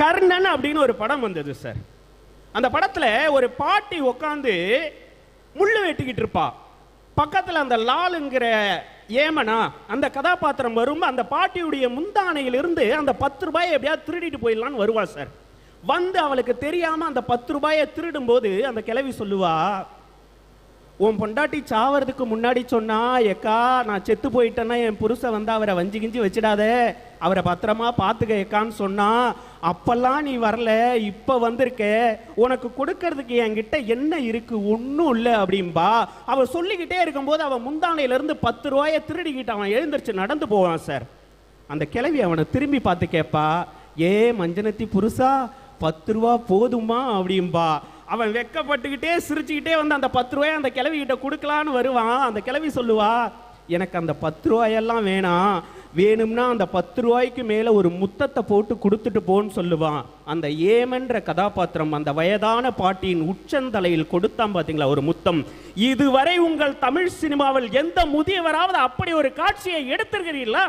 கர்ணன் அப்படின்னு ஒரு படம் வந்தது சார். அந்த படத்துல ஒரு பாட்டி உட்காந்து முள்ளு வெட்டிக்கிட்டு இருப்பா. பக்கத்துல அந்த லாலுங்கிற ஏமனா அந்த கதாபாத்திரம் வரும். அந்த பாட்டியுடைய முந்தானையிலிருந்து அந்த 10 ரூபாயை எப்படியாவது திருடிட்டு போயிடலான்னு வருவா சார். வந்து அவளுக்கு தெரியாம அந்த 10 ரூபாயை திருடும் போது அந்த கிழவி சொல்லுவா, உன் பொண்டாட்டி சாவறதுக்கு முன்னாடி சொன்னா, எக்கா நான் செத்து போயிட்டேன்னா என் புருஷன் வந்து அவரை வஞ்சி கிஞ்சி வச்சிடாத, அவரை பத்திரமா பார்த்துக்க எக்கான்னு சொன்னா, அப்பெல்லாம் நீ வரல, இப்ப வந்திருக்க, உனக்கு கொடுக்கறதுக்கு என்கிட்ட என்ன இருக்கு, ஒன்றும் இல்லை அப்படின்பா. அவன் சொல்லிக்கிட்டே இருக்கும்போது அவன் முந்தானையில இருந்து 10 ரூபாயை திருடிக்கிட்டு அவன் எழுந்திரிச்சு நடந்து போவான் சார். அந்த கிழவி அவனை திரும்பி பார்த்து கேட்பா, ஏ மஞ்சனத்தி புருஷா 10 ரூபா போதுமா அப்படின்பா. அவன் வெக்கப்பட்டுக்கிட்டே சிரிச்சுக்கிட்டே வந்து அந்த 10 ரூபாய் அந்த கிழவி கிட்ட கொடுக்கலான்னு வருவான். அந்த கிழவி சொல்லுவா, எனக்கு அந்த 10 ரூபாயெல்லாம் வேணாம், வேணும்னா அந்த 10 ரூபாய்க்கு மேல ஒரு முத்தத்தை போட்டு கொடுத்துட்டு போன்னு சொல்லுவான். அந்த ஏமன்ற கதாபாத்திரம் அந்த வயதான பாட்டியின் உச்சந்தலையில் கொடுத்தான் பாத்தீங்களா ஒரு முத்தம். இதுவரை உங்கள் தமிழ் சினிமாவில் எந்த முதியவராவது அப்படி ஒரு காட்சியை எடுத்திருக்கிறீர்களா?